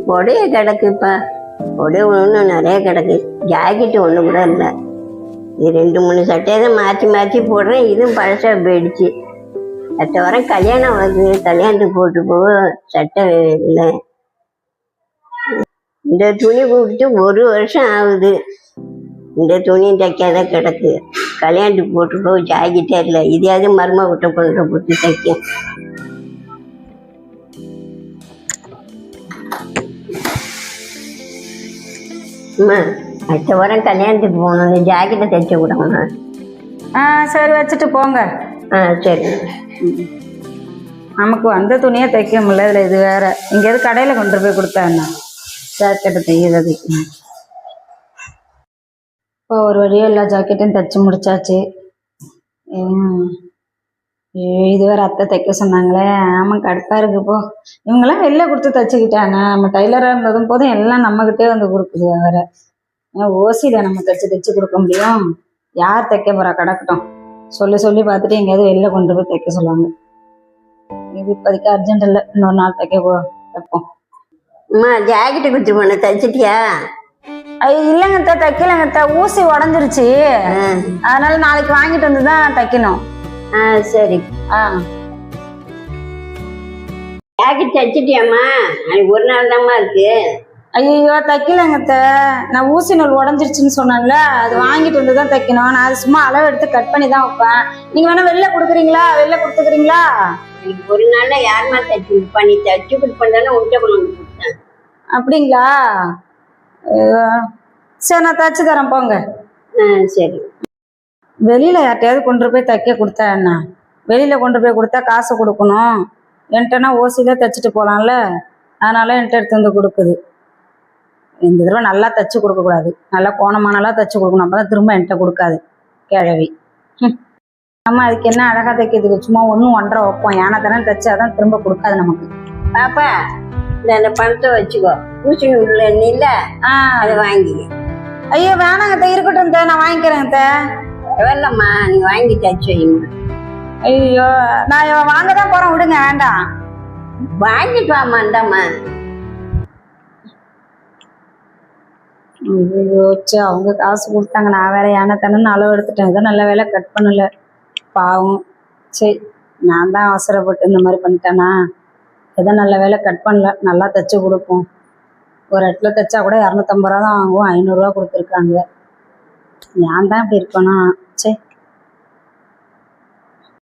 புடைய கிடக்குப்பா. புடவை ஒன்று நிறைய கிடக்கு. ஜாக்கெட்டு ஒன்று கூட இல்லை. இது 2 3 சட்டையை தான் மாற்றி மாற்றி போடுறேன். இதுவும் பழசாக போயிடுச்சு. அடுத்த வாரம் கல்யாணம் வருது. கல்யாணத்துக்கு போட்டு போக சட்டை இல்லை. இந்த துணி கொடுத்து 1 வருஷம் ஆகுது. இந்த துணி தைக்காத கிடக்கு. கல்யாணத்துக்கு போட்டு போக ஜாக்கெட்டே இல்லை. இதையாவது மருமகிட்ட கொண்டு போட்டு தைக்க. அம்மா, அடுத்த வாரம் கல்யாணத்துக்கு போகணும். இந்த ஜாக்கெட்டை தைச்ச விடம்மா. சரி வச்சுட்டு போங்க. சரி. நமக்கு வந்த துணியை தைக்க முடியல, இதில் இது வேற. எங்கேயாவது கடையில் கொண்டு போய் கொடுத்தா என்ன? ஜாக்கெட்டை தைக்கிறத தைக்கணும். இப்போ ஒரு வழியாக எல்லா ஜாக்கெட்டையும் தைச்சி முடிச்சாச்சு. இது வேற அத்தை தைக்க சொன்னாங்களே. ஆமாம், கடுப்பாக இருக்கு. இப்போ இவங்கெல்லாம் வெளில கொடுத்து தைச்சிக்கிட்டாங்க. நம்ம டைலராக இருந்ததும் போதும் எல்லாம் நம்மகிட்டே வந்து கொடுக்குது. வேற ஓசியில் நம்ம தைச்சி கொடுக்க முடியும்? யார் தைக்க போகிறா? கிடக்கட்டும். சொல்லி பார்த்துட்டு எங்கேயாவது வெளில கொண்டு போய் தைக்க சொல்லுவாங்க. இது இப்போதைக்கு அர்ஜென்ட் இல்லை. இன்னொரு நாள் தைப்போம். அம்மா, ஜாக்கெட்டு கொடுத்து போன தைச்சிட்டியா? இல்லைங்கத்த, தைக்கலங்கத்த. ஊசி உடஞ்சிருச்சு. அதனால நாளைக்கு வாங்கிட்டு வந்து தான் தைக்கணும். சரி. ஜாக்கெட் தைச்சிட்டியாம்மா? நாளைக்கு ஒரு நாள் தான்மா இருக்கு. ஐயோ, தைக்கலங்கத்த. நான் ஊசி நூல் உடஞ்சிருச்சுன்னு சொன்னேன்ல, அது வாங்கிட்டு வந்து தான் தைக்கணும். நான் அது சும்மா அளவு எடுத்து கட் பண்ணி தான் வைப்பேன். நீங்க வேணா வெளில கொடுக்குறீங்களா? வெளில கொடுத்துக்கிறீங்களா? ஒரு நாள்ல யாருமா தைச்சு கொடுப்பா? நீ தைச்சு கொடுப்பேன் உன்கிட்ட கொண்டு கொடுத்தேன். அப்படிங்களா? சரி, நான் தைச்சு தரேன், போங்க. சரி. வெளியில யார்ட்டையாவது கொண்டு போய் தைக்க கொடுத்தா என்ன? வெளியில கொண்டு போய் கொடுத்தா காசு கொடுக்கணும். என்கிட்டனா ஓசியில தைச்சிட்டு போகலாம்ல. அதனால என்கிட்ட எடுத்து வந்து கொடுக்குது. இந்த தடவை நல்லா தைச்சு கொடுக்கக்கூடாது. நல்லா கோணமானலாம் தைச்சு கொடுக்கணும். அப்பதான் திரும்ப என்கிட்ட கொடுக்காது கிழவி. நம்ம அதுக்கு என்ன அழகா தைக்கிறதுக்கு? சும்மா 1 1.5 வைப்போம். யானை தானே தைச்சாதான் திரும்ப கொடுக்காது நமக்கு. பாப்பா, இந்த பணத்தை வச்சுக்கோ. ஊசி உள்ள இல்ல, அதை வாங்கி. ஐயோ வேணாங்க, இருக்கட்டும். நான் வாங்கிக்கிறேன். எவ்வளோம்மா? நீ வாங்கி தைச்சு வைங்க. ஐயோ, நான் வாங்க தான் போறேன், விடுங்க. வேண்டாம், வாங்கிட்டு வாமா. இந்தாம்மா. ஐயோ, அவங்க காசு கொடுத்தாங்க. நான் வேற யானை தானே அளவு எடுத்துட்டேன். இதான் நல்ல வேலை கட் பண்ணல. பாவம். சரி, நான் தான் அவசரப்பட்டு இந்த மாதிரி பண்ணிட்டேனா? எதோ நல்ல வேலை கட் பண்ணல. நல்லா தைச்சு கொடுப்போம். ஒரு இடத்துல தைச்சா கூட 250 ரூபா தான் வாங்குவோம். 500 ரூபா கொடுத்துருக்காங்க. நான் தான் இப்படி இருக்கணும். சரி.